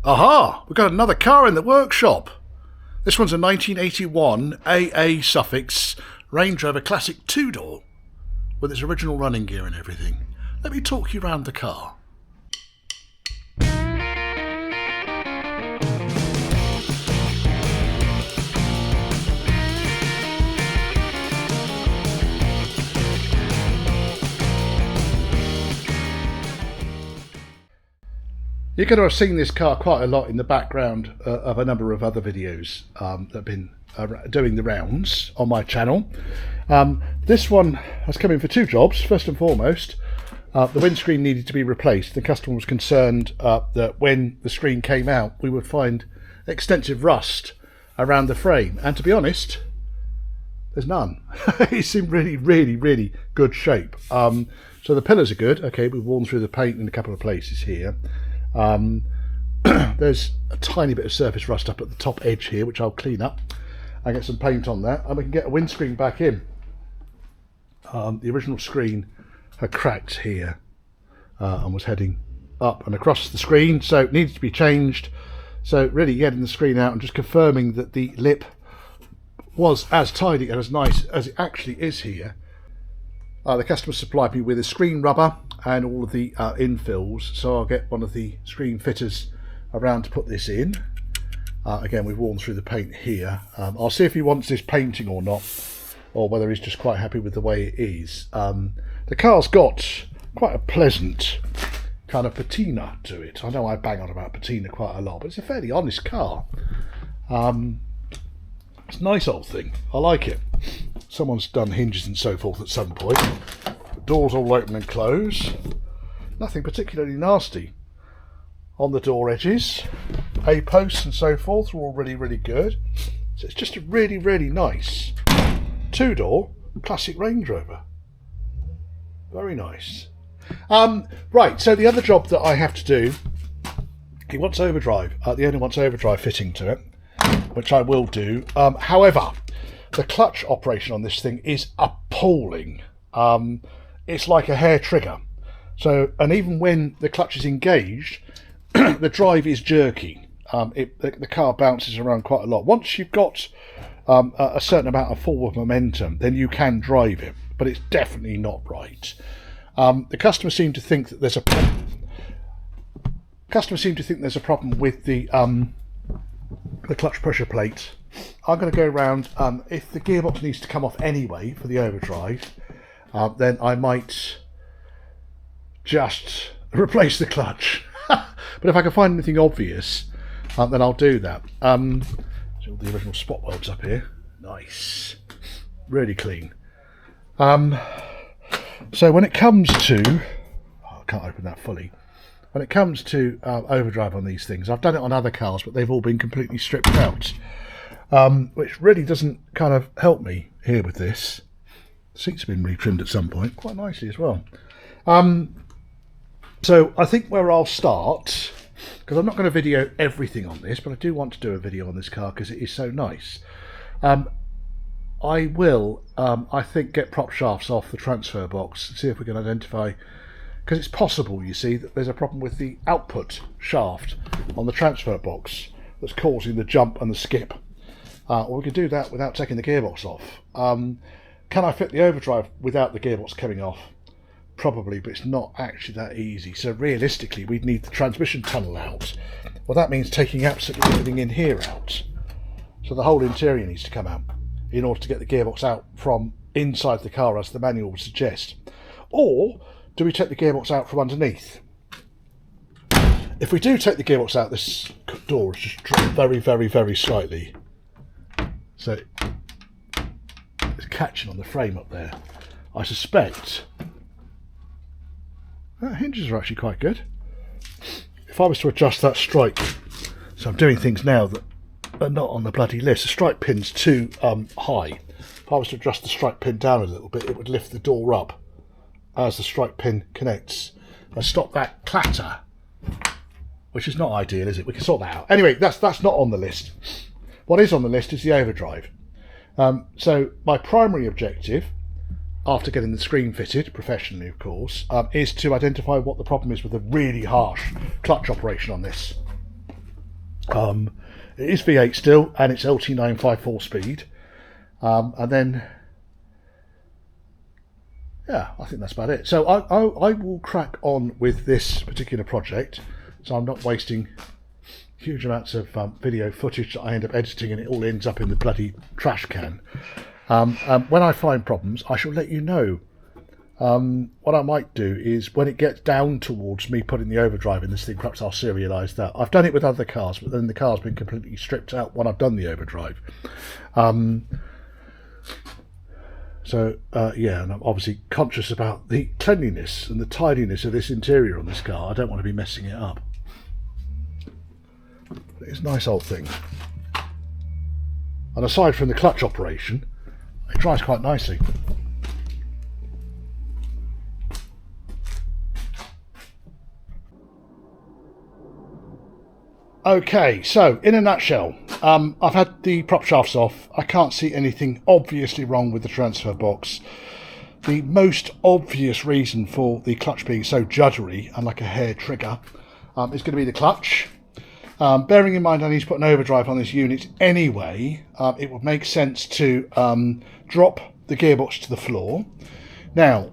Aha! We've got another car in the workshop. This one's a 1981 AA suffix Range Rover Classic 2-door with its original running gear and everything. Let me talk you around the car. You're going to have seen this car quite a lot in the background of a number of other videos that have been doing the rounds on my channel. This one has come in for two jobs. First and foremost, the windscreen needed to be replaced. The customer was concerned that when the screen came out, we would find extensive rust around the frame. And to be honest, there's none. It's in really good shape. So the pillars are good. Okay, we've worn through the paint in a couple of places here. There's a tiny bit of surface rust up at the top edge here, which I'll clean up and get some paint on that, and we can get a windscreen back in. The original screen had cracked here and was heading up and across the screen, so it needed to be changed. So really getting the screen out and just confirming that the lip was as tidy and as nice as it actually is here. The customer supplied me with a screen rubber and all of the infills, so I'll get one of the screen fitters around to put this in. Again, we've worn through the paint here. I'll see if he wants this painting or not, or whether he's just quite happy with the way it is. The car's got quite a pleasant kind of patina to it. I know I bang on about patina quite a lot, but it's a fairly honest car. It's a nice old thing. I like it. Someone's done hinges and so forth at some point. The doors all open and close. Nothing particularly nasty on the door edges. A-posts and so forth are all really good. So it's just a really nice two-door classic Range Rover. Very nice. Right, so the other job that I have to do, he wants overdrive. The owner wants overdrive fitting to it, which I will do. However, the clutch operation on this thing is appalling. It's like a hair trigger. So, and even when the clutch is engaged, the drive is jerky. The car bounces around quite a lot. Once you've got a certain amount of forward momentum, then you can drive it, but it's definitely not right. The customer seemed to think that there's a problem. With the clutch pressure plate. I'm going to go around. If the gearbox needs to come off anyway for the overdrive, then I might just replace the clutch. But if I can find anything obvious, then I'll do that. So all the original spot welds up here. Nice. Really clean. So when it comes to... I can't open that fully. When it comes to overdrive on these things, I've done it on other cars, but they've all been completely stripped out. Which really doesn't kind of help me here with this. The seats have been retrimmed at some point, quite nicely as well. So I think where I'll start, because I'm not going to video everything on this, but I do want to do a video on this car because it is so nice. I will, I think, get prop shafts off the transfer box and see if we can identify, because it's possible, you see, that there's a problem with the output shaft on the transfer box that's causing the jump and the skip. Or we can do that without taking the gearbox off. Can I fit the overdrive without the gearbox coming off? Probably, but it's not actually that easy. So realistically, we'd need the transmission tunnel out. Well, that means taking absolutely everything in here out. So the whole interior needs to come out in order to get the gearbox out from inside the car, as the manual would suggest. Or do we take the gearbox out from underneath? If we do take the gearbox out, this door is just dropped very slightly. So it's catching on the frame up there. I suspect that hinges are actually quite good. If I was to adjust that strike, so I'm doing things now that are not on the bloody list. The strike pin's too high. If I was to adjust the strike pin down a little bit, it would lift the door up as the strike pin connects and stop that clatter, which is not ideal, is it? We can sort that out. Anyway, that's not on the list. What is on the list is the overdrive. So my primary objective, after getting the screen fitted, professionally of course, is to identify what the problem is with the really harsh clutch operation on this. It is V8 still, and it's LT954 speed. And then, yeah, I think that's about it. So I will crack on with this particular project, so I'm not wasting huge amounts of video footage that I end up editing and it all ends up in the bloody trash can. When I find problems, I shall let you know. What I might do is when it gets down towards me putting the overdrive in this thing, perhaps I'll serialise that. I've done it with other cars, but then the car's been completely stripped out when I've done the overdrive. Yeah, and I'm obviously conscious about the cleanliness and the tidiness of this interior on this car. I don't want to be messing it up. But it's a nice old thing. And aside from the clutch operation, it drives quite nicely. Okay, so in a nutshell, I've had the prop shafts off. I can't see anything obviously wrong with the transfer box. The most obvious reason for the clutch being so juddery and like a hair trigger is going to be the clutch. Bearing in mind I need to put an overdrive on this unit anyway, it would make sense to drop the gearbox to the floor. Now,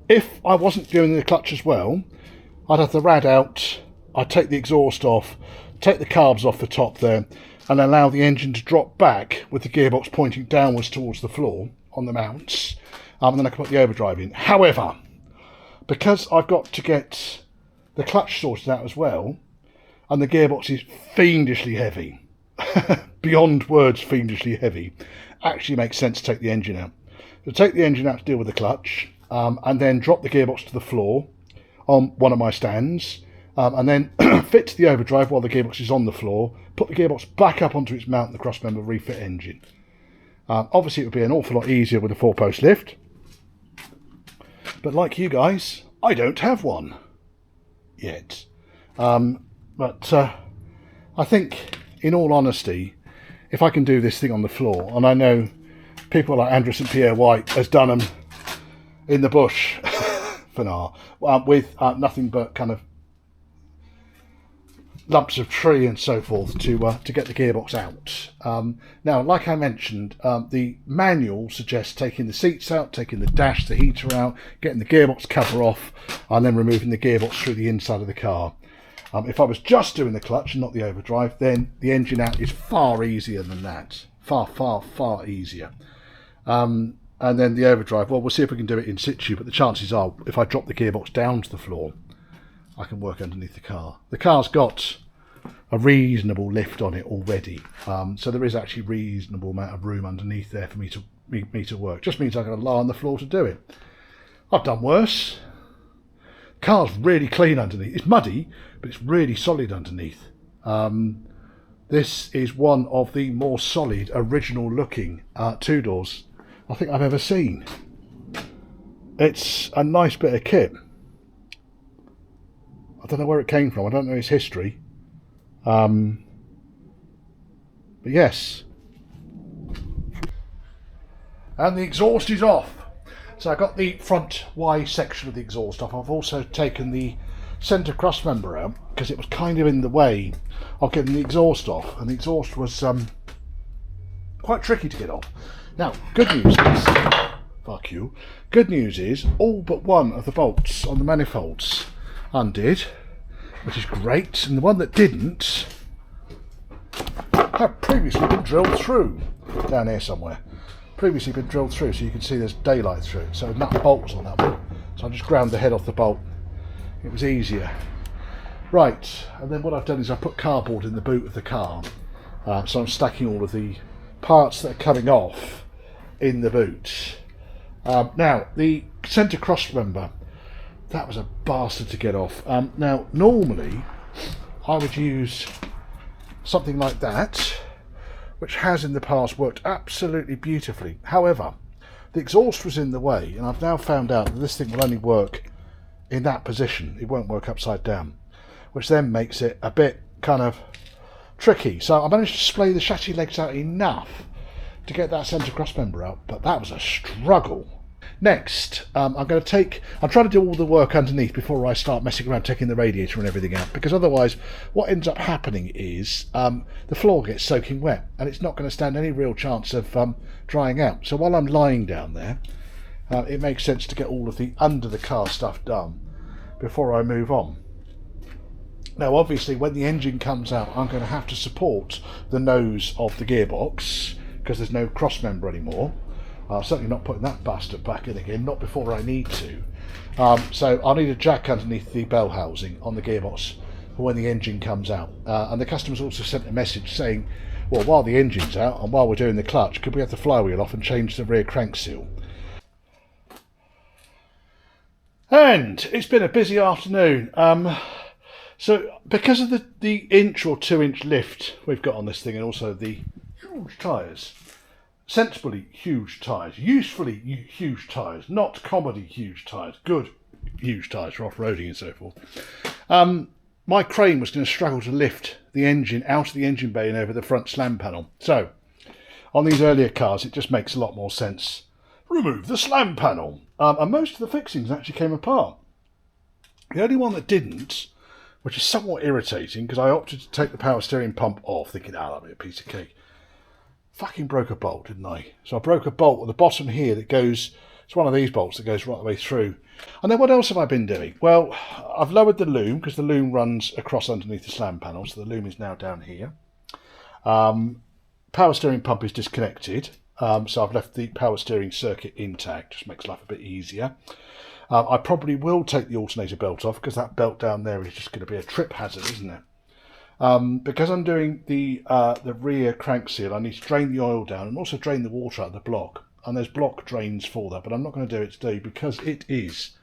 if I wasn't doing the clutch as well, I'd have the rad out, I'd take the exhaust off, take the carbs off the top there, and allow the engine to drop back with the gearbox pointing downwards towards the floor on the mounts, and then I can put the overdrive in. However, because I've got to get the clutch sorted out as well, and the gearbox is fiendishly heavy, beyond words fiendishly heavy, actually makes sense to take the engine out. So take the engine out to deal with the clutch, and then drop the gearbox to the floor on one of my stands, and then fit the overdrive while the gearbox is on the floor, put the gearbox back up onto its mount and the crossmember, refit engine. Obviously it would be an awful lot easier with a 4-post lift, but like you guys, I don't have one yet. But I think, in all honesty, if I can do this thing on the floor, and I know people like Andrew St Pierre White has done them in the bush for now, with nothing but kind of lumps of tree and so forth to get the gearbox out. Now, like I mentioned, the manual suggests taking the seats out, taking the dash, the heater out, getting the gearbox cover off, and then removing the gearbox through the inside of the car. If I was just doing the clutch and not the overdrive, then the engine out is far easier than that. Far, far, far easier. And then the overdrive, well, we'll see if we can do it in situ, but the chances are, if I drop the gearbox down to the floor, I can work underneath the car. The car's got a reasonable lift on it already, so there is actually a reasonable amount of room underneath there for me to work. Just means I've got to lie on the floor to do it. I've done worse. Car's really clean underneath. It's muddy, but it's really solid underneath. This is one of the more solid, original looking two-doors I think I've ever seen. It's a nice bit of kit. I don't know where it came from. I don't know its history. But yes. And the exhaust is off. So I got the front Y section of the exhaust off. I've also taken the centre crossmember out because it was kind of in the way of getting the exhaust off, and the exhaust was quite tricky to get off. Now, good news is, fuck you, good news is all but one of the bolts on the manifolds undid, which is great, and the one that didn't had previously been drilled through down here somewhere. Previously been drilled through, so you can see there's daylight through it. So nut bolt was on that one, so I just ground the head off the bolt. It was easier. Right, and then what I've done is I put cardboard in the boot of the car, so I'm stacking all of the parts that are coming off in the boot. Now the centre crossmember, that was a bastard to get off. Now normally I would use something like that, which has in the past worked absolutely beautifully. However, the exhaust was in the way, and I've now found out that this thing will only work in that position. It won't work upside down, which then makes it a bit kind of tricky. So I managed to splay the chassis legs out enough to get that centre crossmember out, but that was a struggle. Next, I'm trying to do all the work underneath before I start messing around taking the radiator and everything out, because otherwise what ends up happening is the floor gets soaking wet and it's not going to stand any real chance of drying out. So while I'm lying down there, it makes sense to get all of the under the car stuff done before I move on. Now obviously when the engine comes out, I'm going to have to support the nose of the gearbox because there's no cross member anymore. Certainly not putting that bastard back in again, not before I need to. So I'll need a jack underneath the bell housing on the gearbox for when the engine comes out. And the customer's also sent a message saying, well, while the engine's out and while we're doing the clutch, could we have the flywheel off and change the rear crank seal? And it's been a busy afternoon. So because of the inch or 2 inch lift we've got on this thing, and also the huge tyres, sensibly huge tyres, usefully huge tyres, not comedy huge tyres, good huge tyres for off-roading and so forth. My crane was going to struggle to lift the engine out of the engine bay and over the front slam panel. So on these earlier cars, it just makes a lot more sense. Remove the slam panel. And most of the fixings actually came apart. The only one that didn't, which is somewhat irritating, because I opted to take the power steering pump off, thinking, that'll be a piece of cake. Fucking broke a bolt, didn't I? So I broke a bolt at the bottom here that goes, it's one of these bolts that goes right the way through. And then what else have I been doing? Well, I've lowered the loom, because the loom runs across underneath the slam panel, so the loom is now down here. Power steering pump is disconnected, so I've left the power steering circuit intact, just makes life a bit easier. I probably will take the alternator belt off, because that belt down there is just going to be a trip hazard, isn't it? Because I'm doing the rear crank seal, I need to drain the oil down and also drain the water out of the block. And there's block drains for that, but I'm not going to do it today because it is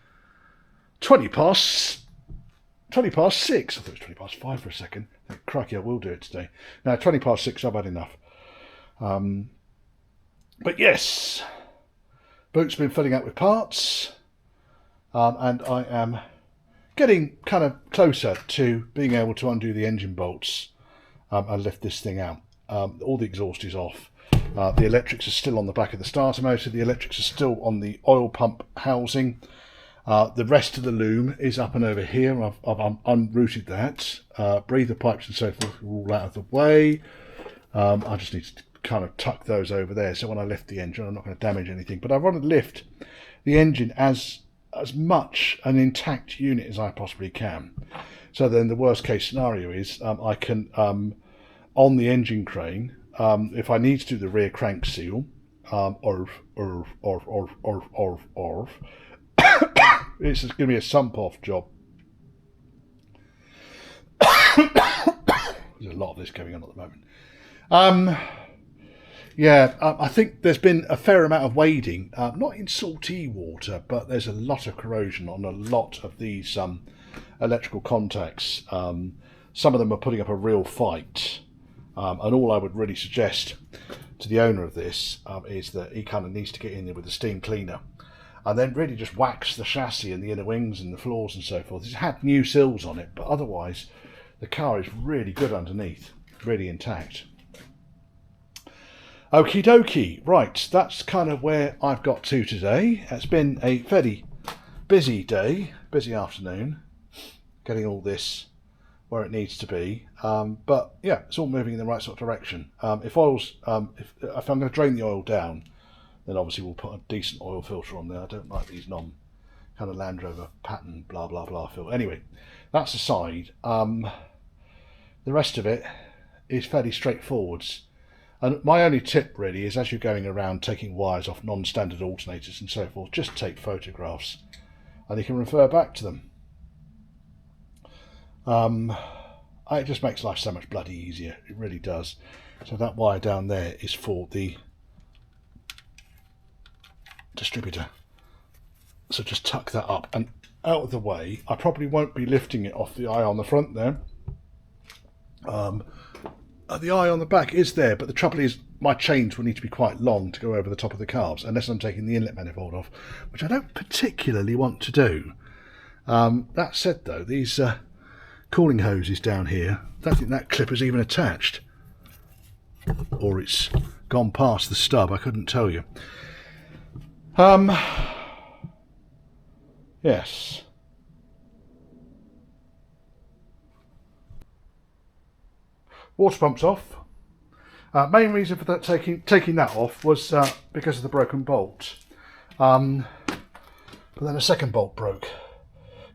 20 past 6. I thought it was 20 past 5 for a second. Crikey, I will do it today. Now, 20 past 6, I've had enough. But yes, boot's been filling up with parts, and I am getting kind of closer to being able to undo the engine bolts and lift this thing out. All the exhaust is off. The electrics are still on the back of the starter motor. The electrics are still on the oil pump housing. The rest of the loom is up and over here. I've unrouted that. Breather pipes and so forth are all out of the way. I just need to kind of tuck those over there, so when I lift the engine I'm not going to damage anything. But I want to lift the engine as much an intact unit as I possibly can. So then the worst case scenario is I can, on the engine crane, if I need to do the rear crank seal, it's going to be a sump off job. There's a lot of this going on at the moment. Yeah, I think there's been a fair amount of wading, not in salty water, but there's a lot of corrosion on a lot of these electrical contacts. Some of them are putting up a real fight, and all I would really suggest to the owner of this is that he kind of needs to get in there with a steam cleaner and then really just wax the chassis and the inner wings and the floors and so forth. It's had new sills on it, but otherwise the car is really good underneath, really intact. Okie dokie, right, that's kind of where I've got to today. It's been a fairly busy day, busy afternoon, getting all this where it needs to be. But yeah, it's all moving in the right sort of direction. If I'm going to drain the oil down, then obviously we'll put a decent oil filter on there. I don't like these kind of Land Rover pattern blah blah blah filter. Anyway, that's aside. The rest of it is fairly straightforward. And my only tip really is, as you're going around taking wires off non-standard alternators and so forth, just take photographs and you can refer back to them. It just makes life so much bloody easier. It really does. So that wire down there is for the distributor. So just tuck that up and out of the way. I probably won't be lifting it off the eye on the front there. The eye on the back is there, but the trouble is my chains will need to be quite long to go over the top of the carbs, unless I'm taking the inlet manifold off, which I don't particularly want to do. That said though, these cooling hoses down here, I don't think that clip is even attached, or it's gone past the stub, I couldn't tell you. Yes. Water pump's off. Main reason for that taking that off was because of the broken bolt. But then a second bolt broke.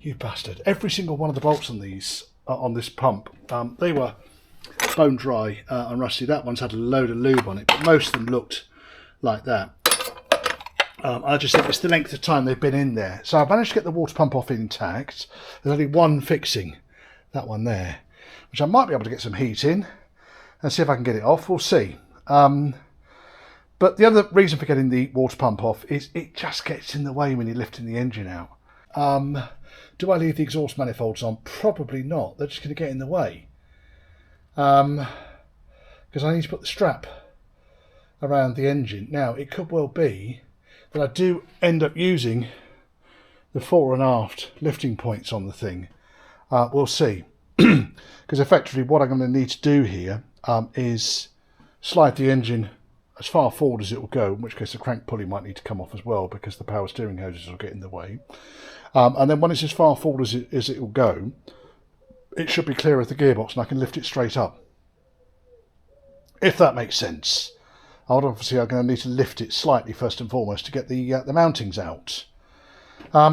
You bastard. Every single one of the bolts on these on this pump, they were bone dry and rusty. That one's had a load of lube on it, but most of them looked like that. I just think it's the length of time they've been in there. So I've managed to get the water pump off intact. There's only one fixing, that one there, which I might be able to get some heat in and see if I can get it off. We'll see. But the other reason for getting the water pump off is it just gets in the way when you're lifting the engine out. Do I leave the exhaust manifolds on? Probably not. They're just going to get in the way. Because I need to put the strap around the engine. Now, it could well be that I do end up using the fore and aft lifting points on the thing. We'll see. Because effectively what I'm going to need to do here is slide the engine as far forward as it will go, in which case the crank pulley might need to come off as well because the power steering hoses will get in the way. And then when it's as far forward as it will go, it should be clear of the gearbox and I can lift it straight up. If that makes sense. Obviously I'm going to need to lift it slightly first and foremost to get the mountings out.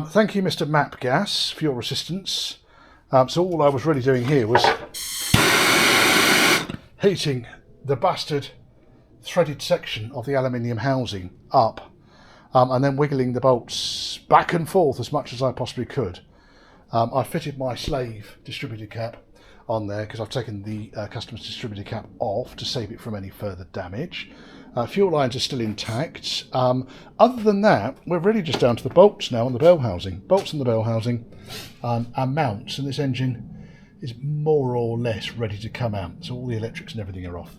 Thank you, Mr. Map Gas, for your assistance. So all I was really doing here was heating the bastard threaded section of the aluminium housing up and then wiggling the bolts back and forth as much as I possibly could. I fitted my slave distributor cap on there because I've taken the customer's distributor cap off to save it from any further damage. Fuel lines are still intact. Other than that, we're really just down to the bolts now on the bell housing. Bolts on the bell housing and mounts, and this engine is more or less ready to come out. So all the electrics and everything are off.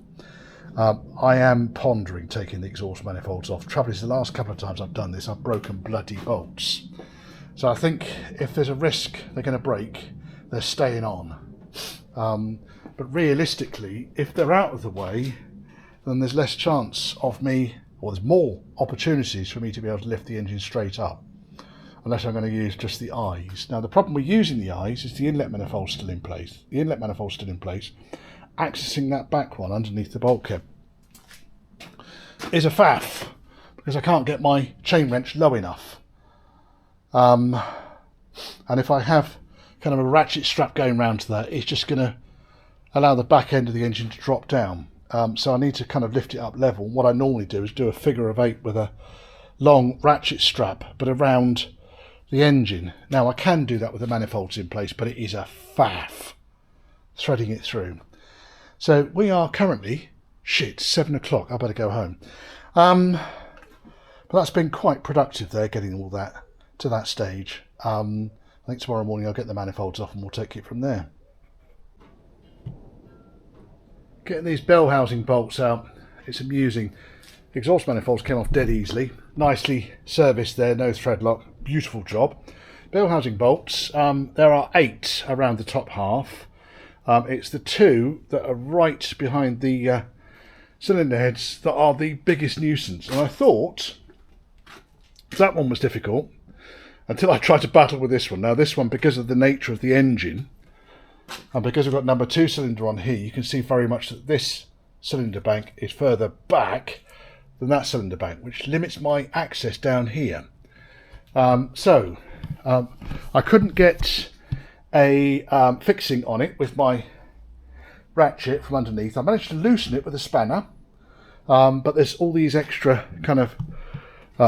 I am pondering taking the exhaust manifolds off. Trouble is, the last couple of times I've done this, I've broken bloody bolts. So I think if there's a risk they're going to break, they're staying on. But realistically, if they're out of the way, then there's less chance of me, or there's more opportunities for me to be able to lift the engine straight up, unless I'm going to use just the eyes. Now the problem with using the eyes is the inlet manifold's still in place. The inlet manifold's still in place. Accessing that back one underneath the bulkhead is a faff, because I can't get my chain wrench low enough. And if I have kind of a ratchet strap going round to that, it's just going to allow the back end of the engine to drop down. So I need to kind of lift it up level. What I normally do is do a figure of 8 with a long ratchet strap, but around the engine. Now I can do that with the manifolds in place, but it is a faff threading it through. So we are currently, 7 o'clock, I better go home. But that's been quite productive there, getting all that to that stage. I think tomorrow morning I'll get the manifolds off and we'll take it from there. Getting these bell housing bolts out, it's amusing. The exhaust manifolds came off dead easily. Nicely serviced there, no thread lock, beautiful job. Bell housing bolts, there are 8 around the top half. It's the 2 that are right behind the cylinder heads that are the biggest nuisance. And I thought that one was difficult until I tried to battle with this one. Now this one, because of the nature of the engine, and because we've got number 2 cylinder on here, you can see very much that this cylinder bank is further back than that cylinder bank, which limits my access down here. So I couldn't get a fixing on it with my ratchet from underneath. I managed to loosen it with a spanner, but there's all these extra kind of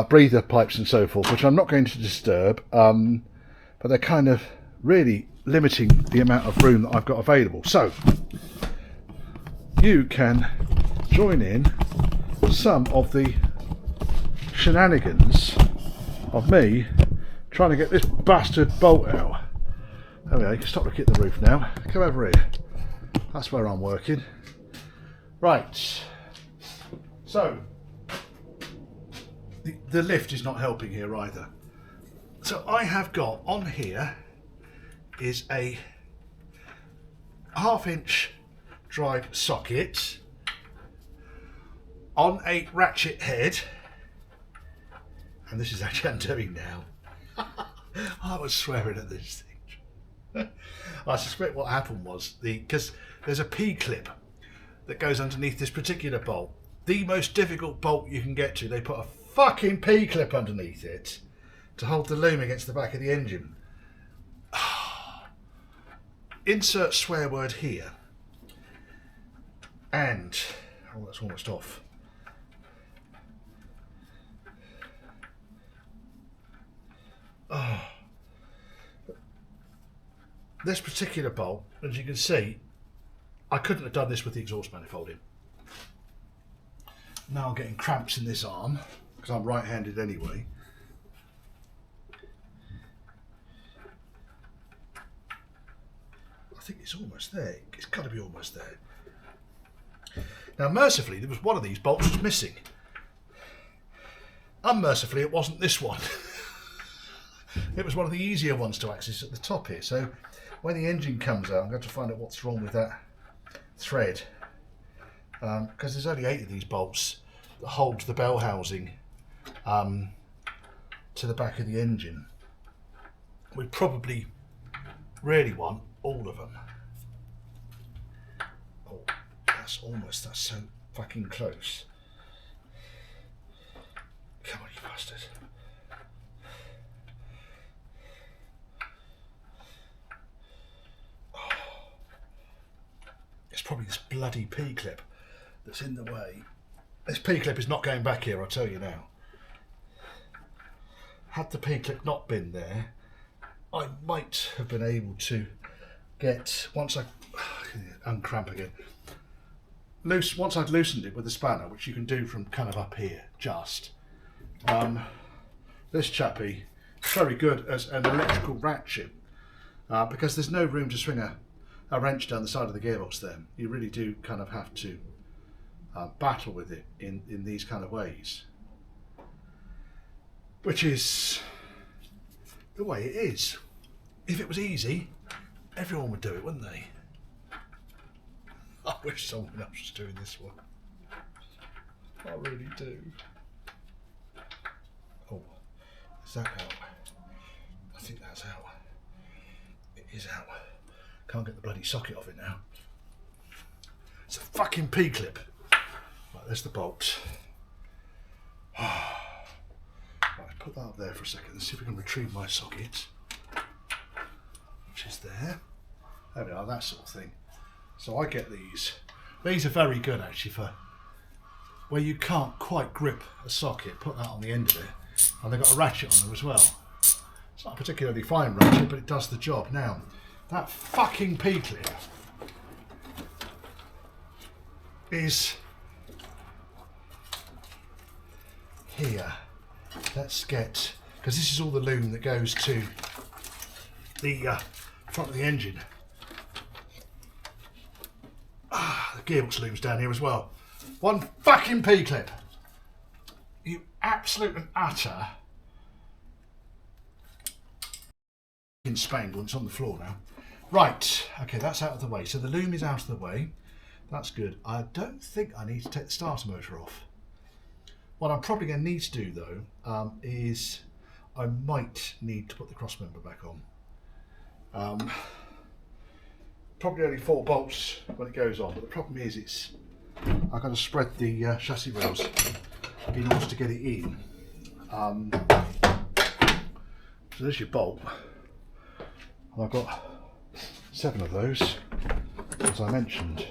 breather pipes and so forth, which I'm not going to disturb, but they're kind of really limiting the amount of room that I've got available. So you can join in some of the shenanigans of me trying to get this bastard bolt out. There we go, you can stop looking at the roof now. Come over here. That's where I'm working. Right. So the lift is not helping here either. So I have got on here is a 1/2-inch drive socket on a ratchet head, and this is actually I'm doing now. I was swearing at this thing. I suspect what happened was because there's a P-clip that goes underneath this particular bolt. The most difficult bolt you can get to, they put a fucking P-clip underneath it to hold the loom against the back of the engine. Insert swear word here. And, oh, that's almost off. Oh. This particular bolt, as you can see, I couldn't have done this with the exhaust manifold in. Now I'm getting cramps in this arm, because I'm right-handed anyway. I think it's almost there. It's got to be almost there. Now, mercifully, there was one of these bolts was missing. Unmercifully, it wasn't this one. It was one of the easier ones to access at the top here. So when the engine comes out, I'm going to find out what's wrong with that thread. Because there's only 8 of these bolts that hold the bell housing to the back of the engine. We probably really want all of them. Oh, that's so fucking close. Come on, you bastard. Oh. It's probably this bloody P-clip that's in the way. This P-clip is not going back here, I'll tell you now. Had the P-clip not been there, I might have been able to get, once I uncramp again, once I'd loosened it with the spanner, which you can do from kind of up here, just. This chappie is very good as an electrical ratchet because there's no room to swing a wrench down the side of the gearbox there. You really do kind of have to battle with it in these kind of ways. Which is the way it is. If it was easy, everyone would do it, wouldn't they? I wish someone else was doing this one. I really do. Oh, is that out? I think that's out. It is out. Can't get the bloody socket off it now. It's a fucking P-clip. Right, there's the bolt. Right, put that up there for a second. Let's see if we can retrieve my socket. Which is there. There we are, that sort of thing. So I get these. These are very good actually for where you can't quite grip a socket. Put that on the end of it. And they've got a ratchet on them as well. It's not a particularly fine ratchet, but it does the job. Now, that fucking P-clip is here. Let's get, because this is all the loom that goes to the front of the engine. The gearbox loom's down here as well. One fucking P-clip. You absolute and utter spangle. It's on the floor now. Right, okay, that's out of the way. So the loom is out of the way. That's good. I don't think I need to take the starter motor off. What I'm probably going to need to do though is I might need to put the cross member back on. Probably only 4 bolts when it goes on, but the problem is I've got to spread the chassis rails in order to get it in. So there's your bolt. And I've got 7 of those, as I mentioned.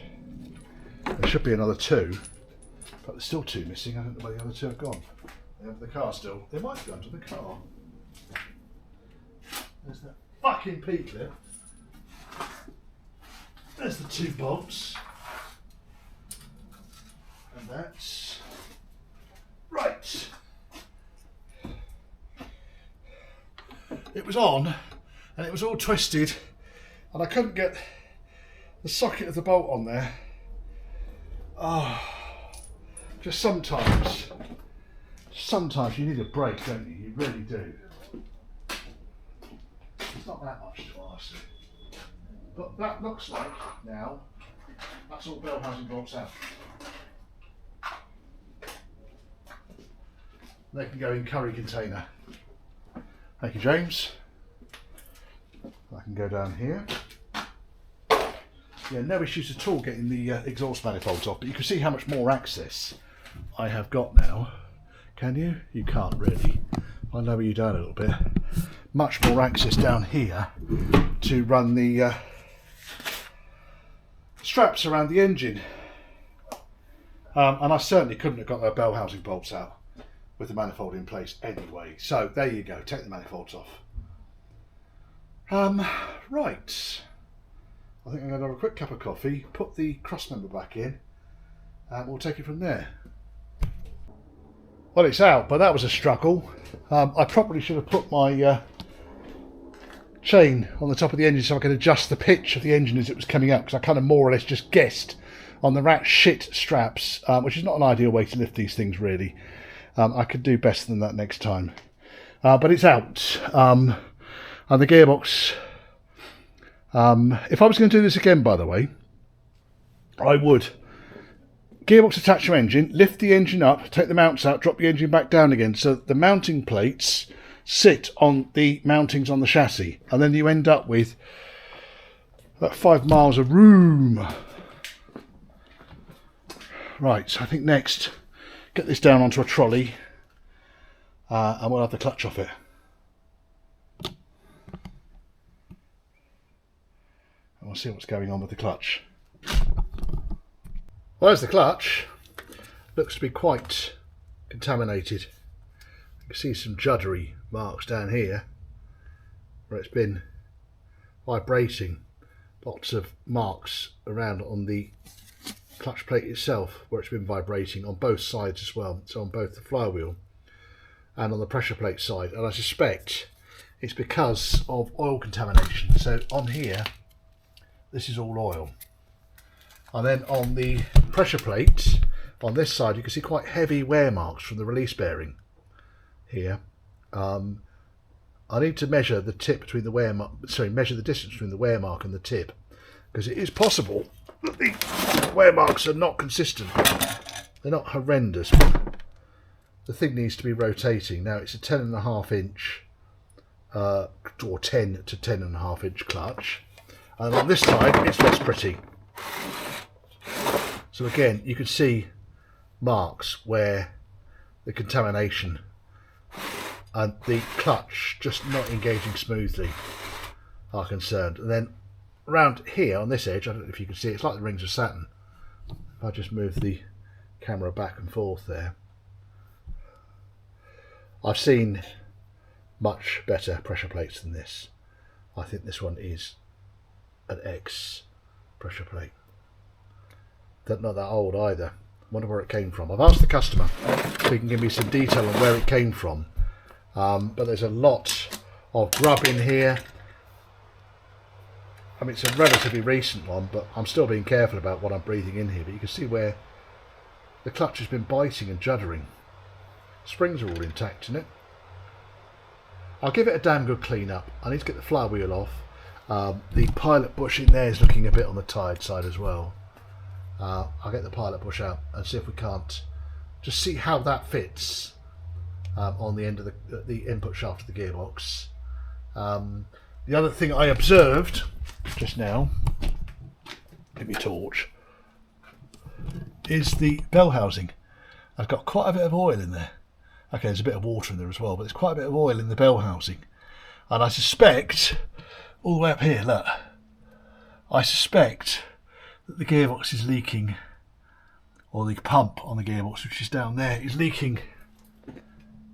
There should be another 2, but there's still 2 missing. I don't know where the other 2 have gone. They're under the car still. They might be under the car. There's that fucking P-clip. There's the 2 bolts. And that's right. It was on and it was all twisted and I couldn't get the socket of the bolt on there. Oh, just sometimes you need a break, don't you? You really do. It's not that much to ask. But that looks like now that's all bell housing bolts out. They can go in curry container. Thank you, James. can go down here. Yeah, no issues at all getting the exhaust manifolds off, but you can see how much more access I have got now. Can you? You can't really. I'll lower you down a little bit. Much more access down here to run the straps around the engine. And I certainly couldn't have got the bell housing bolts out with the manifold in place anyway. So there you go, take the manifolds off. Right. I think I'm going to have a quick cup of coffee, put the cross member back in, and we'll take it from there. Well, it's out, but that was a struggle. I probably should have put my chain on the top of the engine so I could adjust the pitch of the engine as it was coming up, because I kind of more or less just guessed on the rat shit straps, which is not an ideal way to lift these things really. I could do better than that next time. But it's out. And the gearbox, if I was going to do this again, by the way, I would gearbox attach to engine, lift the engine up, take the mounts out, drop the engine back down again, so the mounting plates sit on the mountings on the chassis, and then you end up with about 5 miles of room. Right, so I think next, get this down onto a trolley, and we'll have the clutch off it. And we'll see what's going on with the clutch. Well, there's the clutch. Looks to be quite contaminated. You can see some juddery marks down here where it's been vibrating. Lots of marks around on the clutch plate itself where it's been vibrating on both sides as well. So on both the flywheel and on the pressure plate side. And I suspect it's because of oil contamination. So on here, this is all oil. And then on the pressure plate on this side, you can see quite heavy wear marks from the release bearing here. I need to measure the tip between the wear mark, measure the distance between the wear mark and the tip, because it is possible that the wear marks are not consistent. They're not horrendous, but the thing needs to be rotating. Now it's a 10.5 inch or 10 to 10.5 inch clutch, and on this side it's less pretty. So again, you can see marks where the contamination and the clutch just not engaging smoothly are concerned. And then around here on this edge, I don't know if you can see, it's like the rings of Saturn. If I just move the camera back and forth there, I've seen much better pressure plates than this. I think this one is an X pressure plate. Not that old either. Wonder where it came from. I've asked the customer if he can give me some detail on where it came from, but there's a lot of grub in here. I mean, it's a relatively recent one, but I'm still being careful about what I'm breathing in here. But you can see where the clutch has been biting and juddering. Springs are all intact in it. I'll give it a damn good clean up. I need to get the flywheel off. The pilot bush in there is looking a bit on the tired side as well. I'll get the pilot bush out and see if we can't just see how that fits on the end of the input shaft of the gearbox. The other thing I observed just now, give me a torch, is the bell housing. I've got quite a bit of oil in there. Okay, there's a bit of water in there as well, but there's quite a bit of oil in the bell housing. And I suspect, all the way up here, look, I suspect that the gearbox is leaking, or the pump on the gearbox, which is down there, is leaking,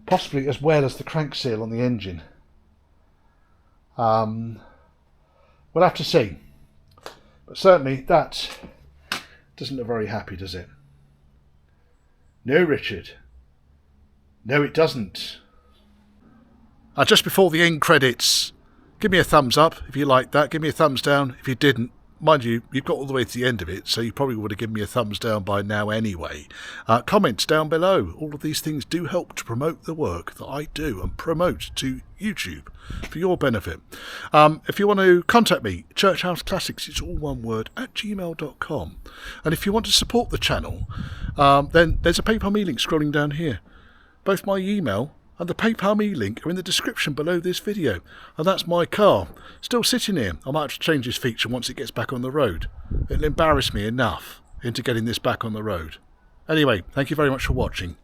possibly as well as the crank seal on the engine. We'll have to see, but certainly that doesn't look very happy, does it? No, Richard. No, it doesn't. Just before the end credits, give me a thumbs up if you liked that. Give me a thumbs down if you didn't. Mind you, you've got all the way to the end of it, so you probably would have given me a thumbs down by now anyway. Comments down below. All of these things do help to promote the work that I do and promote to YouTube for your benefit. If you want to contact me, churchhouseclassics, it's all one word, @gmail.com. And if you want to support the channel, then there's a PayPal me link scrolling down here. Both my email and the PayPal me link are in the description below this video. And that's my car, still sitting here. I might have to change this feature once it gets back on the road. It'll embarrass me enough into getting this back on the road. Anyway, thank you very much for watching.